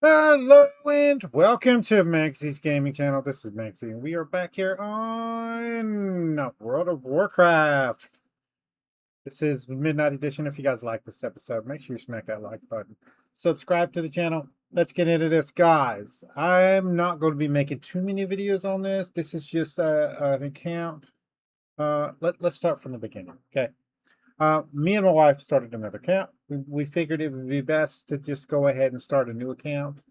Hello and welcome to Magzie's gaming channel. This is Magzie and we are back here on World of Warcraft. This is Midnight Edition. If you guys like this episode, make sure you smack that like button. Subscribe to the channel. Let's get into this, guys. I'm not going to be making too many videos on this. This is just an account. Let's start from the beginning, okay? Me and my wife started another account. We figured it would be best to just go ahead and start a new account.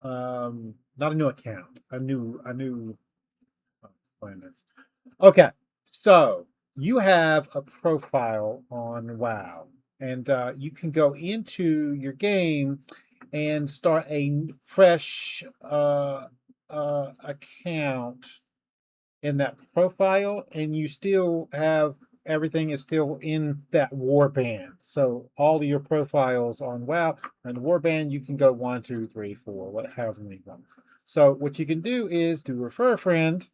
Not a new account, a new explain this. Okay, so you have a profile on WoW, and you can go into your game and start a fresh account in that profile, and you still have everything is still in that warband. So all of your profiles on WoW and the warband, you can go 1, 2, 3, 4, whatever you want. So what you can do is do refer a friend,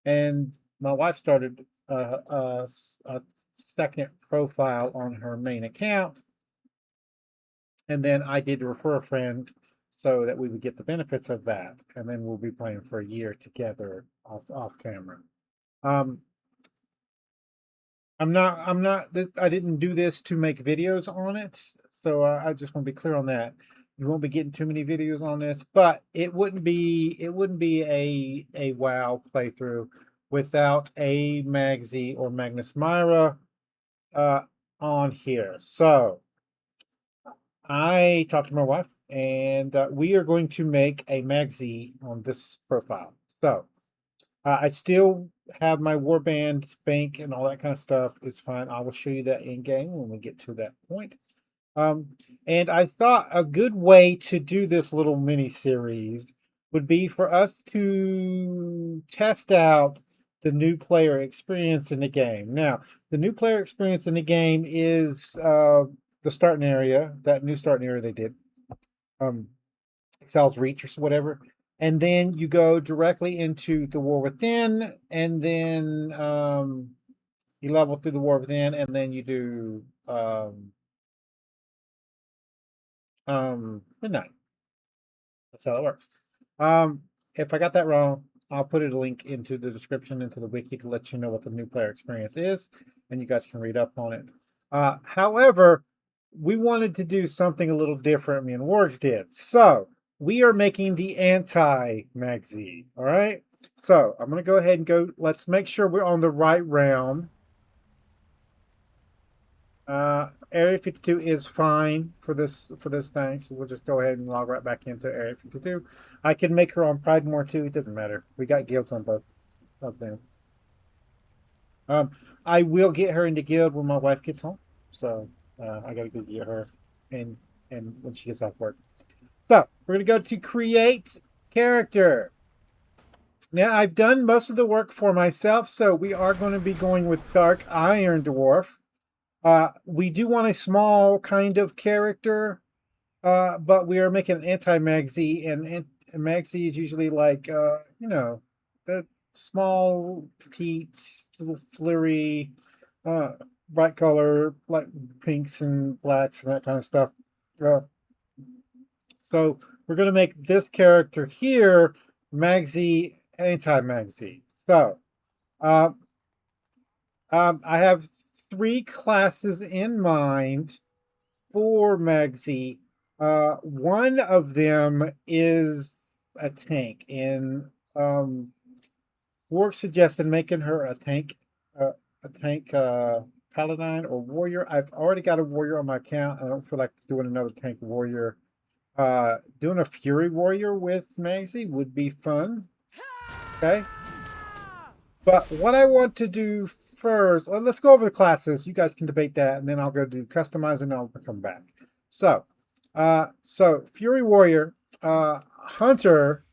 and my wife started a second profile on her main account, and then I did refer a friend so that we would get the benefits of that, and then we'll be playing for a year together off camera. I didn't do this to make videos on it, so I just want to be clear on that. You won't be getting too many videos on this, but it wouldn't be a WoW playthrough without a Magzie or Magnus Myra on here. So I talked to my wife, and we are going to make a Magzie on this profile. So I still have my warband bank and all that kind of stuff is fine. I will show you that in game when we get to that point. And I thought a good way to do this little mini series would be for us to test out the new player experience in the game. Now, the new player experience in the game is the starting area, that new starting area they did. Excel's Reach or whatever. And then you go directly into the War Within, and then you level through the War Within, and then you do Midnight. That's how it works. If I got that wrong, I'll put a link into the description, into the wiki, to let you know what the new player experience is, and you guys can read up on it. However, we wanted to do something a little different, me and Wargs did. So we are making the AntiMagzie, all right? So I'm going to go ahead and go. Let's make sure we're on the right realm. Area 52 is fine for this thing, so we'll just go ahead and log right back into Area 52. I can make her on Pridemore too. It doesn't matter. We got guilds on both of them. I will get her into guild when my wife gets home, so I got to go get her and when she gets off work. So we're going to go to create character. Now I've done most of the work for myself, so we are going to be going with Dark Iron Dwarf. We do want a small kind of character, but we are making an anti-Magzie, and Magzie is usually like, you know, the small, petite, little flurry, bright color, like pinks and blacks and that kind of stuff. So we're going to make this character here Magzie, anti-Magzie. So I have 3 classes in mind for Magzie. One of them is a tank, and Warg suggested making her a tank paladin or warrior. I've already got a warrior on my account. I don't feel like doing another tank warrior. Doing a fury warrior with Magzie would be fun. Okay. But what I want to do first, well, let's go over the classes. You guys can debate that, and then I'll go do customize, and I'll come back. So, Fury Warrior, Hunter,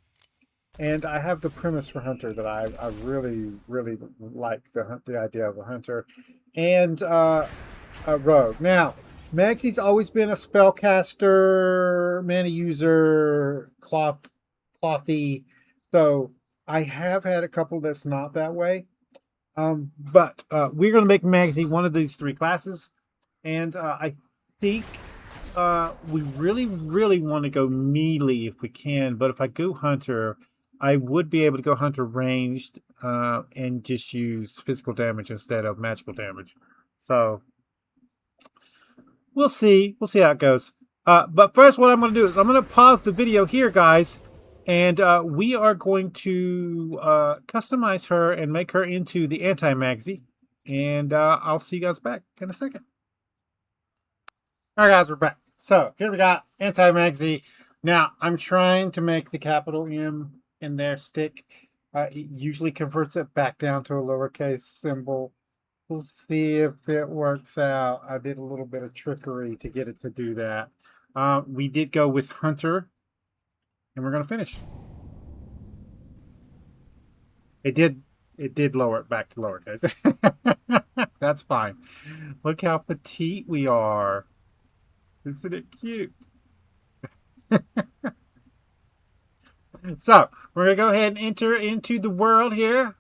and I have the premise for Hunter that I really, really like the idea of a Hunter, and a Rogue. Now, Maggie's always been a spellcaster, mana user, clothy, so I have had a couple that's not that way. But we're going to make Magzie one of these 3 classes. And I think we really want to go melee if we can, but if I go hunter, I would be able to go hunter ranged and just use physical damage instead of magical damage. So we'll see. We'll see how it goes. But first, what I'm going to do is I'm going to pause the video here, guys, and we are going to customize her and make her into the AntiMagzie. And I'll see you guys back in a second. All right, guys, we're back. So here we got AntiMagzie. Now, I'm trying to make the capital M in there stick. It usually converts it back down to a lowercase symbol. We'll see if it works out. I did a little bit of trickery to get it to do that. We did go with Hunter, and we're going to finish. It did lower it back to lowercase. That's fine. Look how petite we are. Isn't it cute? So, we're going to go ahead and enter into the world here.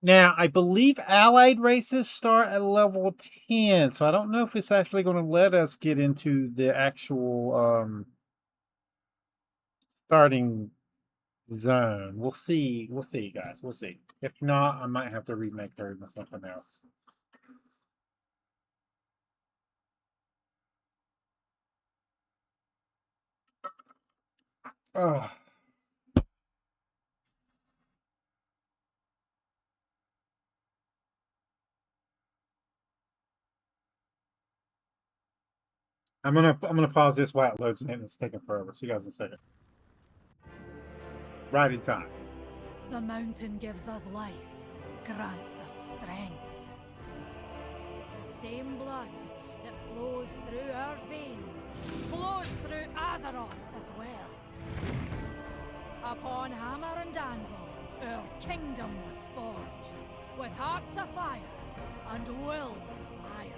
Now, I believe allied races start at level 10, so I don't know if it's actually going to let us get into the actual starting zone. We'll see. We'll see, guys. We'll see. If not, I might have to remake her into something else. Oh. I'm gonna pause this while it loads in. It's taking forever. See you guys in a second. Right in time. The mountain gives us life, grants us strength. The same blood that flows through our veins flows through Azeroth's as well. Upon hammer and anvil, our kingdom was forged, with hearts of fire and wills of iron.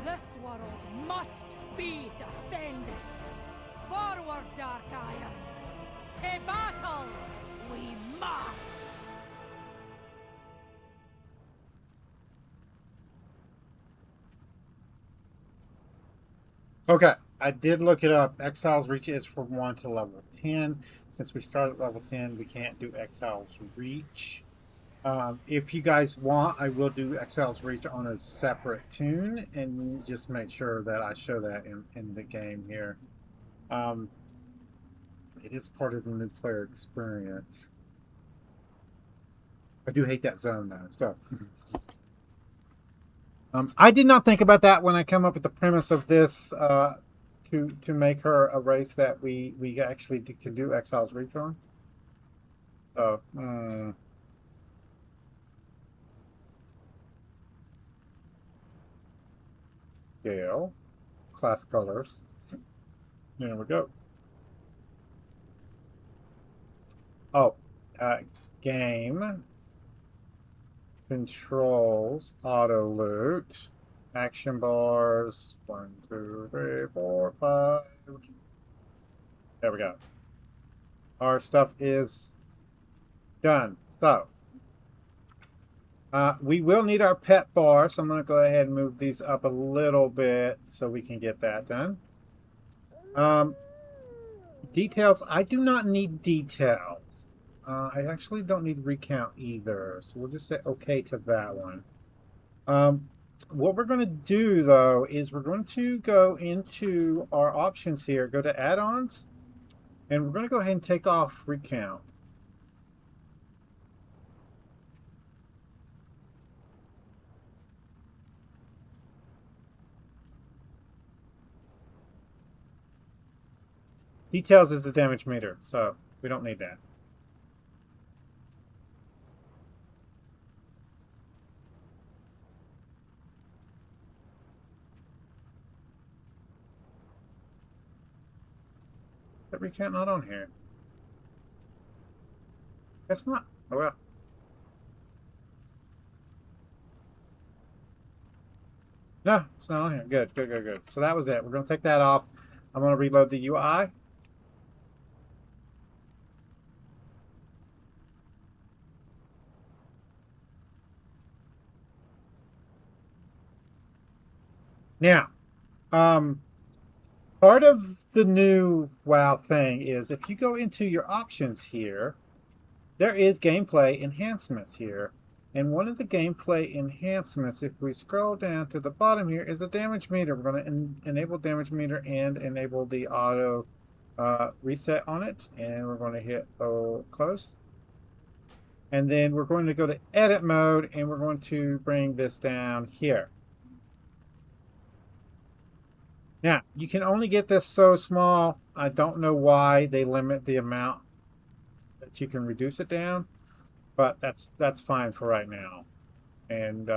This world must be defended. Forward, Dark Irons! To battle we march! Okay, I did look it up. Exile's Reach is from 1 to level 10. Since we started at level 10, we can't do Exile's Reach. If you guys want, I will do Exile's Reach on a separate tune and just make sure that I show that in the game here. It is part of the new player experience. I do hate that zone though, so. I did not think about that when I come up with the premise of this to make her a race that we actually can do Exile's Reach on. So, scale, class colors. There we go. Oh, game, controls, auto loot, action bars, 1, 2, 3, 4, 5. There we go. Our stuff is done. So, we will need our pet bar, so I'm going to go ahead and move these up a little bit so we can get that done. Details, I do not need details. I actually don't need recount either, so we'll just say okay to that one. What we're going to do, though, is we're going to go into our options here, go to add-ons, and we're going to go ahead and take off recount. Details is the damage meter, so we don't need that. That recount not on here. That's not. Oh well. No, it's not on here. Good, good, good, good. So that was it. We're going to take that off. I'm going to reload the UI. Now, part of the new WoW thing is if you go into your options here, there is gameplay enhancements here. And one of the gameplay enhancements, if we scroll down to the bottom here, is a damage meter. We're going to enable damage meter and enable the auto reset on it. And we're going to hit close. And then we're going to go to edit mode and we're going to bring this down here. Now, you can only get this so small. I don't know why they limit the amount that you can reduce it down, but that's fine for right now. And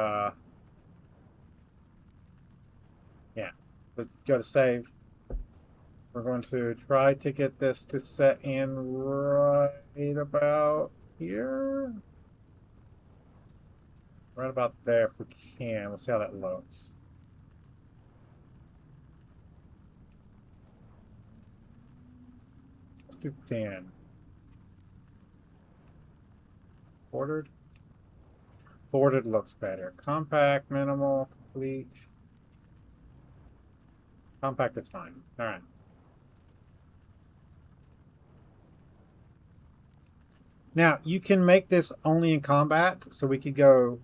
yeah, let's go to save. We're going to try to get this to set in right about here. Right about there if we can. We'll see how that looks. Let's do 10. Bordered. Bordered looks better. Compact, minimal, complete. Compact is fine. All right. Now, you can make this only in combat, so we could go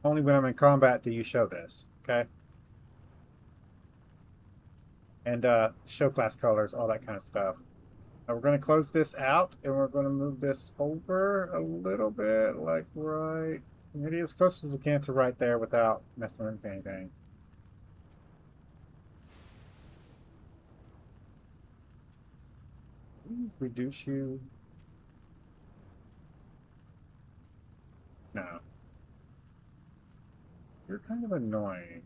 only when I'm in combat do you show this, okay? And show class colors, all that kind of stuff. Now we're going to close this out, and we're going to move this over a little bit, like right, maybe as close as we can to right there without messing with anything. Reduce you. No. You're kind of annoying.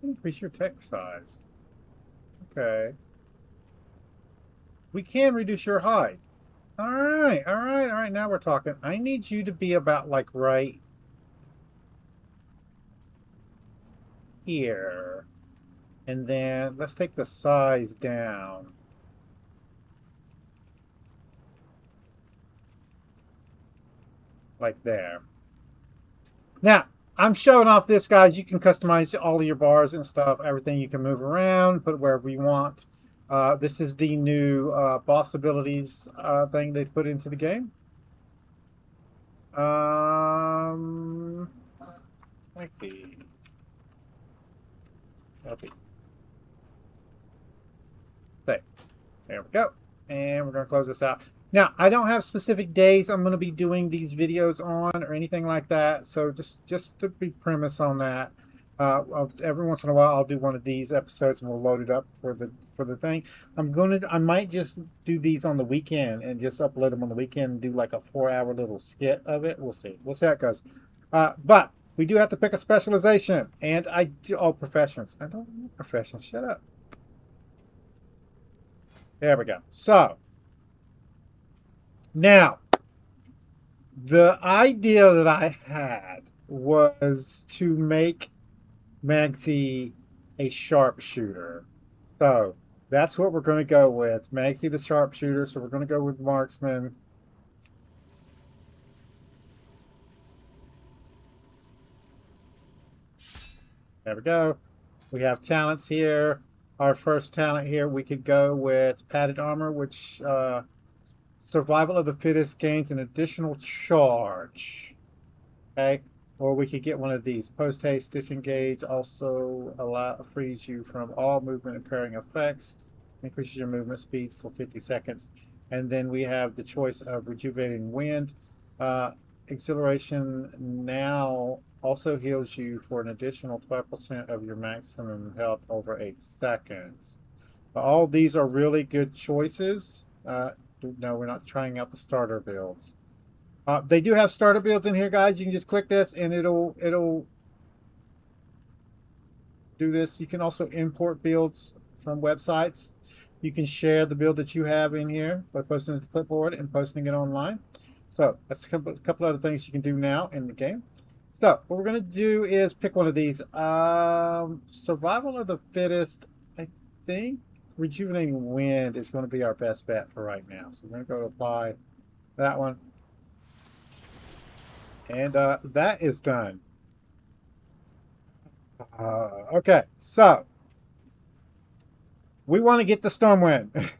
Increase your text size. Okay. We can reduce your height. All right, all right, all right. Now we're talking. I need you to be about like right here. And then let's take the size down. Like there. Now, I'm showing off this, guys. You can customize all of your bars and stuff. Everything you can move around, put it wherever you want. This is the new boss abilities thing they put into the game. Like the LP. There we go. And we're going to close this out. Now, I don't have specific days I'm going to be doing these videos on or anything like that. So just to be premise on that, every once in a while I'll do one of these episodes and we'll load it up for the thing. I might just do these on the weekend and just upload them on the weekend and do like a 4-hour little skit of it. We'll see. We'll see how it goes. But we do have to pick a specialization, and professions. I don't know professions. Shut up. There we go. So now, the idea that I had was to make Magzie a sharpshooter. So that's what we're going to go with. Magzie the sharpshooter. So we're going to go with marksman. There we go. We have talents here. Our first talent here, we could go with padded armor, which survival of the fittest gains an additional charge. Okay, or we could get one of these. Post haste, disengage, also frees you from all movement impairing effects, increases your movement speed for 50 seconds. And then we have the choice of rejuvenating wind. Exhilaration now also heals you for an additional 12% of your maximum health over 8 seconds. All these are really good choices. No, we're not trying out the starter builds. They do have starter builds in here, guys. You can just click this and it'll do this. You can also import builds from websites. You can share the build that you have in here by posting it to clipboard and posting it online. So that's a couple other things you can do now in the game. So what we're gonna do is pick one of these. Survival of the fittest. I think rejuvenating wind is going to be our best bet for right now. So we're gonna go to apply that one, and that is done. Okay, so we want to get the Stormwind,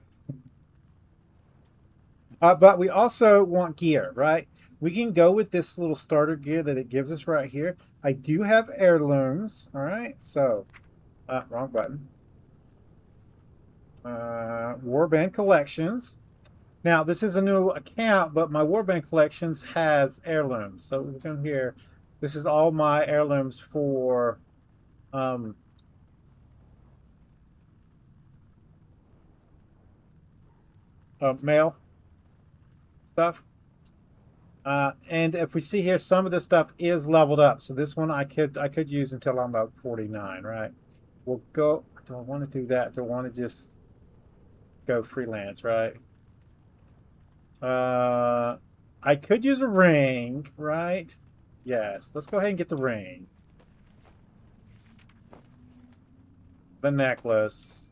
but we also want gear, right? We can go with this little starter gear that it gives us right here. I do have heirlooms, all right? So, wrong button. Warband collections. Now, this is a new account, but my Warband collections has heirlooms. So we come here. This is all my heirlooms for mail stuff. And if we see here, some of this stuff is leveled up. So this one I could use until I'm about 49, right? We'll go. Do I want to do that? Do I want to just go freelance, right? I could use a ring, right? Yes. Let's go ahead and get the ring. The necklace.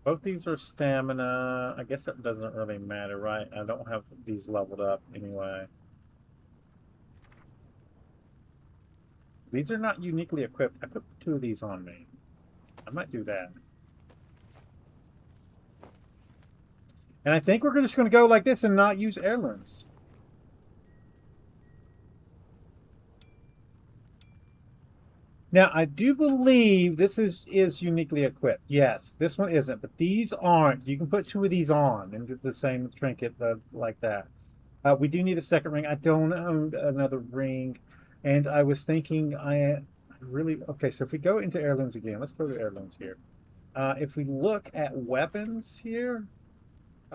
Both these are stamina. I guess that doesn't really matter, right? I don't have these leveled up anyway. These are not uniquely equipped. I put 2 of these on me. I might do that. And I think we're just going to go like this and not use heirlooms. Now, I do believe this is uniquely equipped. Yes, this one isn't, but these aren't. You can put 2 of these on and get the same trinket like that. We do need a second ring. I don't own another ring. And I was thinking, I really... Okay, so if we go into heirlooms again, let's go to heirlooms here. If we look at weapons here,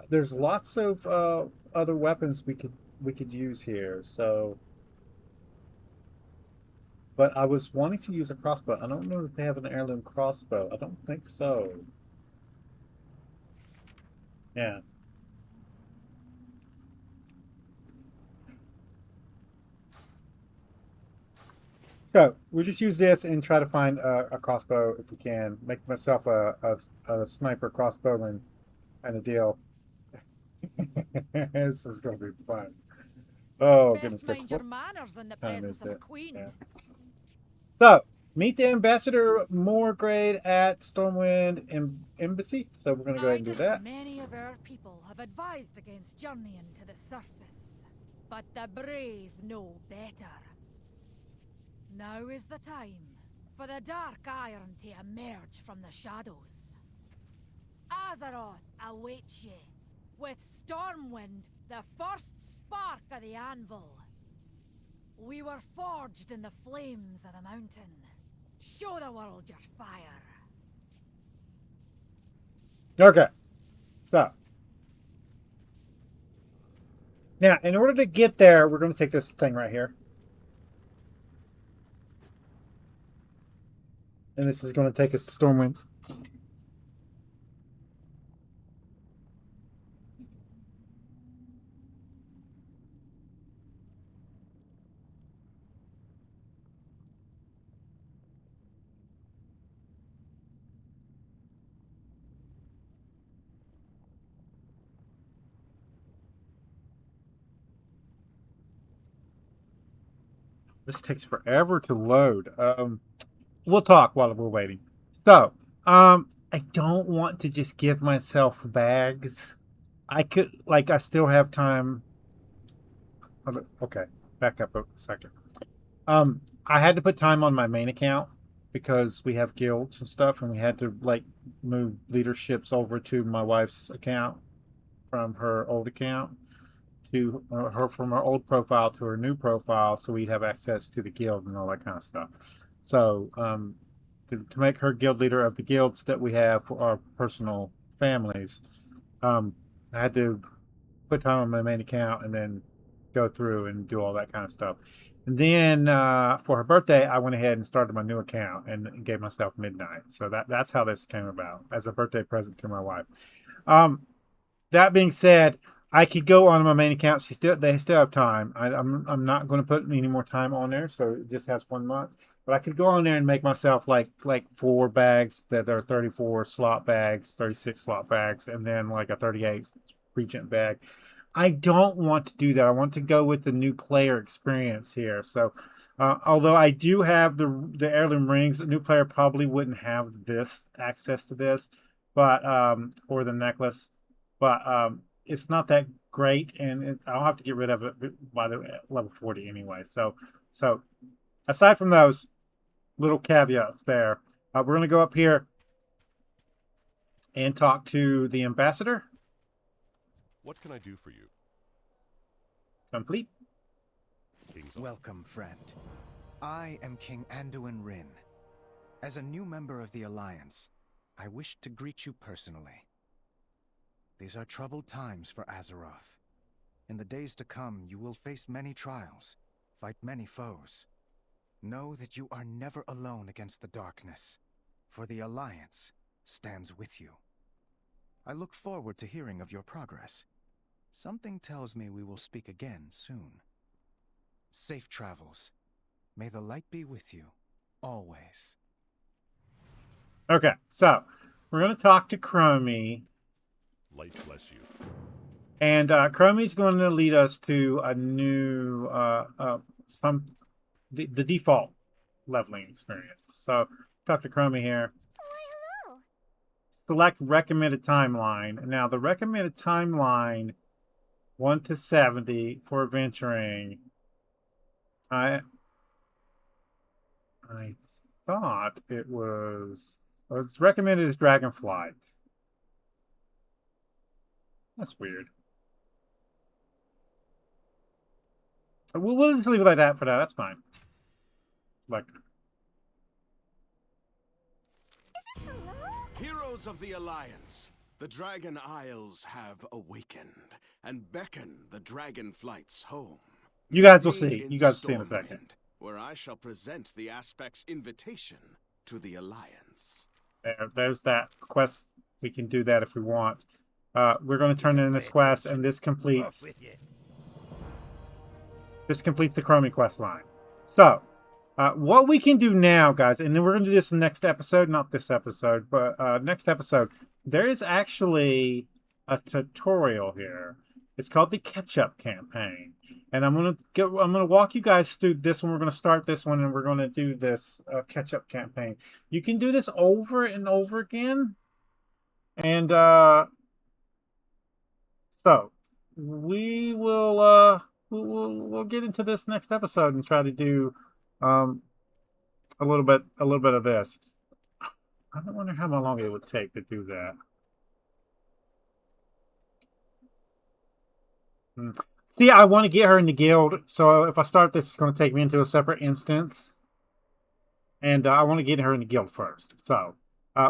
there's lots of other weapons we could use here. So... But I was wanting to use a crossbow. I don't know if they have an heirloom crossbow. I don't think so. Yeah. So we'll just use this and try to find a crossbow if we can. Make myself a sniper crossbowman and a deal. This is going to be fun. Oh, goodness gracious. Mind your manners in the presence of a queen. Yeah. So, meet the ambassador Morgrade at Stormwind Embassy. So we're going to go ahead and do that. Many of our people have advised against journeying to the surface, but the brave know better. Now is the time for the Dark Iron to emerge from the shadows. Azeroth awaits you, with Stormwind, the first spark of the anvil. We were forged in the flames of the mountain. Show the world your fire. Okay. Stop. Now, in order to get there, we're going to take this thing right here. And this is going to take us to Stormwind. This takes forever to load. We'll talk while we're waiting. So, I don't want to just give myself bags. I still have time. Okay, back up a second. I had to put time on my main account because we have guilds and stuff, and we had to move leaderships over to my wife's account from her old account to from her old profile to her new profile, so we'd have access to the guild and all that kind of stuff. So to make her guild leader of the guilds that we have for our personal families, I had to put time on my main account and then go through and do all that kind of stuff. And then for her birthday, I went ahead and started my new account and gave myself Midnight. So that's how this came about as a birthday present to my wife. That being said, I could go on my main account. They still have time. I'm not going to put any more time on there, so it just has 1 month. But I could go on there and make myself like 4 bags that are 34 slot bags, 36 slot bags, and then like a 38 regent bag. I don't want to do that. I want to go with the new player experience here. So, although I do have the heirloom rings, a new player probably wouldn't have this access to this, but or the necklace, but it's not that great, and I'll have to get rid of it by the level 40 anyway. So aside from those little caveats there, we're gonna go up here and talk to the ambassador. What can I do for you? Complete. Welcome, friend. I am King Anduin Rin. As a new member of the Alliance, I wish to greet you personally. These are troubled times for Azeroth. In the days to come, you will face many trials, fight many foes. Know that you are never alone against the darkness, for the Alliance stands with you. I look forward to hearing of your progress. Something tells me we will speak again soon. Safe travels. May the light be with you, always. Okay, so we're going to talk to Chromie. Light bless you. And Chromie's going to lead us to a new, the default leveling experience. So talk to Chromie here. Hello. Select recommended timeline. Now the recommended timeline 1 to 70 for adventuring. I thought it was it's recommended as Dragonflight. That's weird. We'll just leave it like that for now. That's fine. Like, Is this hello? Heroes of the Alliance, the Dragon Isles have awakened and beckon the Dragonflight's home. you guys will Meet me see. You guys will see in a second. Stormwind, where I shall present the Aspect's invitation to the Alliance. There's that quest. We can do that if we want. We're going to turn in this quest, and this completes the Chromie quest line. So, what we can do now, guys, and then we're going to do this next episode, not this episode, but next episode. There is actually a tutorial here. It's called the Catch-Up Campaign, and I'm gonna walk you guys through this one. We're gonna start this one, and we're gonna do this Catch-Up Campaign. You can do this over and over again, and so we will we'll get into this next episode and try to do a little bit of this. I wonder how long it would take to do that. See, I want to get her in the guild, so if I start this, it's going to take me into a separate instance. And I want to get her in the guild first. So,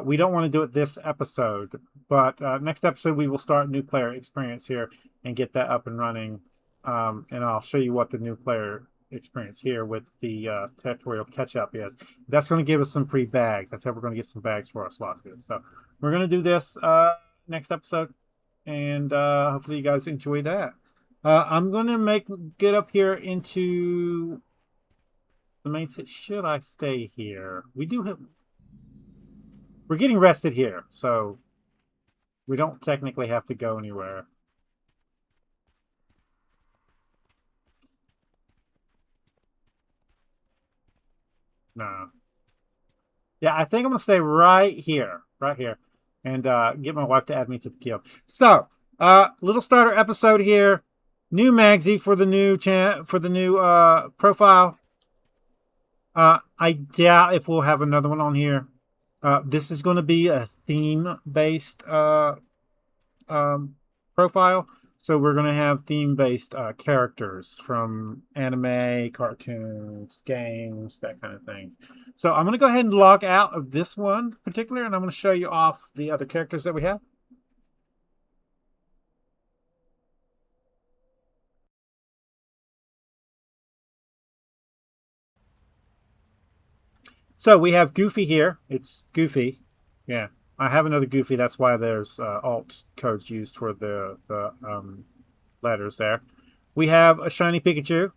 we don't want to do it this episode, but next episode we will start new player experience here and get that up and running. And I'll show you what the new player experience here with the tutorial catch-up is. That's going to give us some free bags. That's how we're going to get some bags for our slots here. So, we're going to do this next episode, and hopefully you guys enjoy that. I'm going to get up here into the main set. Should I stay here? We're getting rested here, so we don't technically have to go anywhere. No. Yeah, I think I'm going to stay right here, and get my wife to add me to the guild. So, little starter episode here. New Magzie for the new profile. I doubt if we'll have another one on here. This is going to be a theme-based profile. So we're going to have theme-based characters from anime, cartoons, games, that kind of things. So I'm going to go ahead and log out of this one in particular, and I'm going to show you off the other characters that we have. So we have Goofy here. It's Goofy. Yeah, I have another Goofy. That's why there's alt codes used for the letters there. We have a shiny Pikachu.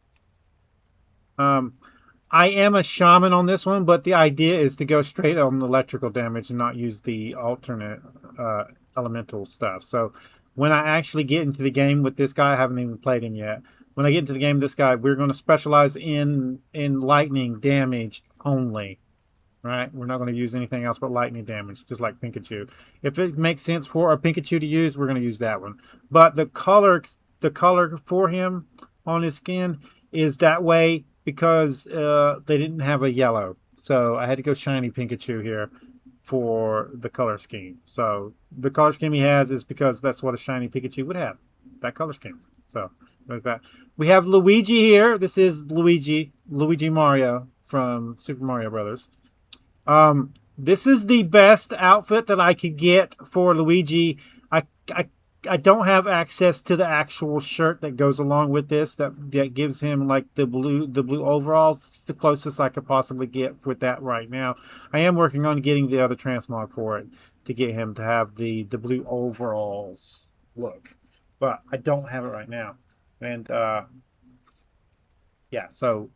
I am a shaman on this one, but the idea is to go straight on electrical damage and not use the alternate elemental stuff. So when I actually get into the game with this guy, I haven't even played him yet. When I get into the game with this guy, we're going to specialize in lightning damage only. Right? We're not going to use anything else but lightning damage, just like Pikachu. If it makes sense for our Pikachu to use, we're going to use that one. But the color for him on his skin is that way because they didn't have a yellow. So I had to go shiny Pikachu here for the color scheme. So the color scheme he has is because that's what a shiny Pikachu would have, that color scheme. So like that. We have Luigi here. This is Luigi Mario from Super Mario Brothers. This is the best outfit that I could get for Luigi. I don't have access to the actual shirt that goes along with this that gives him like the blue overalls. It's the closest I could possibly get with that right now. I am working on getting the other transmog for it to get him to have the blue overalls look, but I don't have it right now. And yeah, so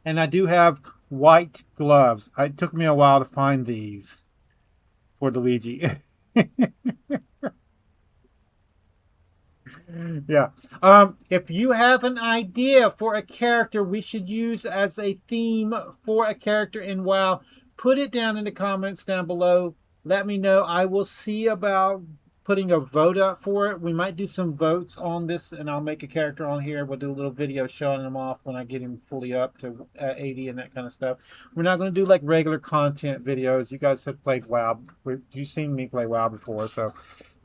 and I do have white gloves. It took me a while to find these for Luigi. Yeah. If you have an idea for a character we should use as a theme for a character in WoW, put it down in the comments down below. Let me know. I will see about putting a vote up for it. We might do some votes on this, and I'll make a character on here. We'll do a little video showing him off when I get him fully up to 80 and that kind of stuff. We're not going to do like regular content videos. You guys have played WoW. You've seen me play WoW before, so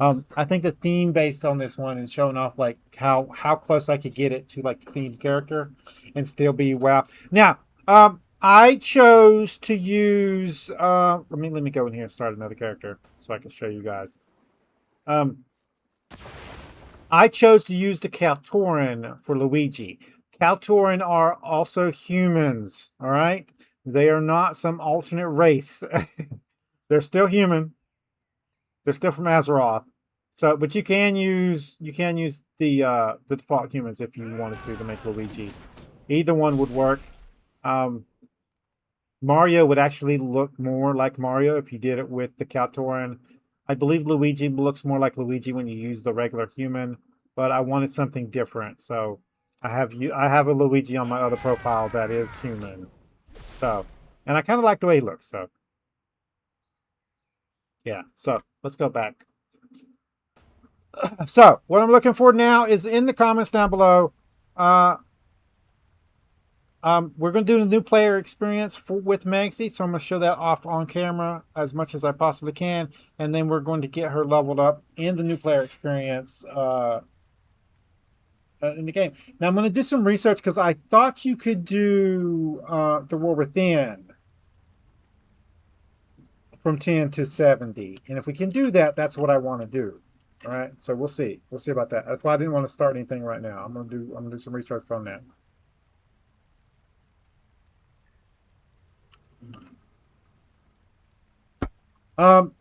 I think the theme based on this one is showing off like how close I could get it to like the themed character and still be WoW. Now, I chose to use let me go in here and start another character so I can show you guys. I chose to use the Kaltoran for Luigi. Kaltoran are also humans, all right? They are not some alternate race. They're still human. They're still from Azeroth. So, but you can use the default humans if you wanted to make Luigi. Either one would work. Mario would actually look more like Mario if you did it with the Kaltoran. I believe Luigi looks more like Luigi when you use the regular human, but I wanted something different. So I have a Luigi on my other profile that is human. So, and I kind of like the way he looks. So yeah. So let's go back. So what I'm looking for now is in the comments down below. We're going to do a new player experience with Magzie, so I'm going to show that off on camera as much as I possibly can, and then we're going to get her leveled up in the new player experience in the game. Now I'm going to do some research because I thought you could do the War Within from 10 to 70, and if we can do that, that's what I want to do. All right, so we'll see about that. That's why I didn't want to start anything right now. I'm going to do some research from that.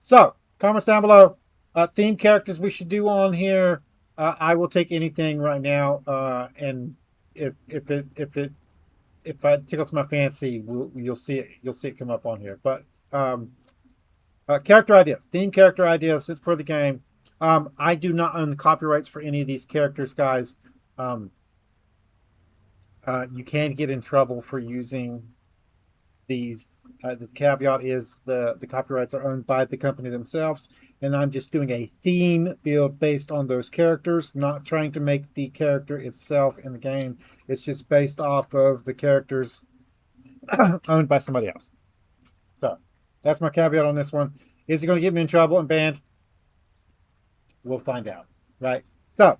So comments down below, theme characters we should do on here. I will take anything right now, and if I tickles my fancy, you'll see it come up on here. But character ideas, theme character ideas for the game. I do not own the copyrights for any of these characters, guys. You can get in trouble for using these. The caveat is the copyrights are owned by the company themselves, and I'm just doing a theme build based on those characters, not trying to make the character itself in the game. It's just based off of the characters owned by somebody else. So that's my caveat on this one. Is it going to get me in trouble and banned? We'll find out, right? So,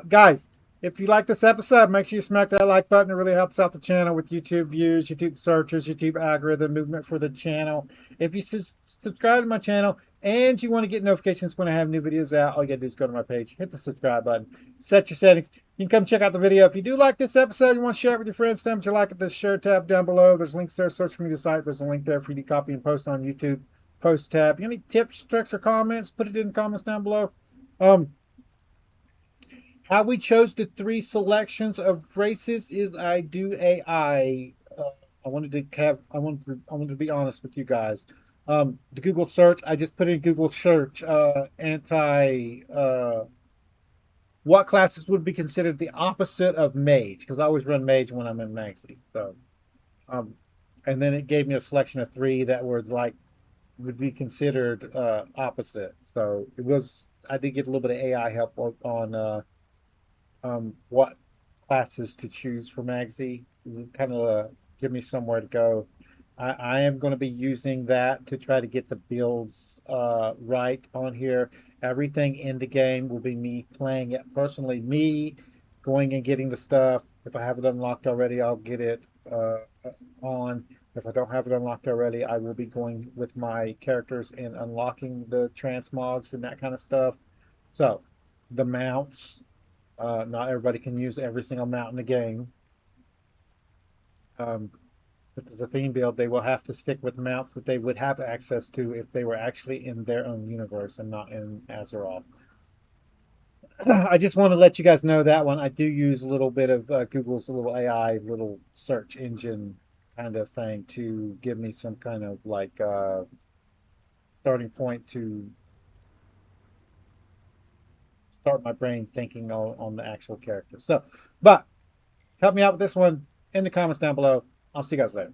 guys, if you like this episode, make sure you smack that like button. It really helps out the channel with YouTube views, YouTube searches, YouTube algorithm movement for the channel. If you subscribe to my channel, and you want to get notifications when I have new videos out, all you gotta do is go to my page, hit the subscribe button, set your settings. You can come check out the video. If you do like this episode, you want to share it with your friends, tell them what you like at the share tab down below. There's links there, social media site. There's a link there for you to copy and post on YouTube, post tab. Any tips, tricks, or comments, put it in the comments down below. How we chose the 3 selections of races is I do AI. I wanted to be honest with you guys. The Google search, I just put in Google search what classes would be considered the opposite of mage, because I always run mage when I'm in Magzie. So and then it gave me a selection of 3 that were like would be considered opposite. So I did get a little bit of AI help on what classes to choose for Magzie, kind of give me somewhere to go. I am going to be using that to try to get the builds right on here. Everything in the game will be me playing it personally, me going and getting the stuff. If I have it unlocked already, I'll get it on. If I don't have it unlocked already, I will be going with my characters and unlocking the transmogs and that kind of stuff. So the mounts, not everybody can use every single mount in the game. If it's a theme build, they will have to stick with mounts that they would have access to if they were actually in their own universe and not in Azeroth. I just want to let you guys know that one. I do use a little bit of Google's little AI, little search engine kind of thing to give me some kind of like starting point to start my brain thinking on the actual character. So, but help me out with this one in the comments down below. I'll see you guys later.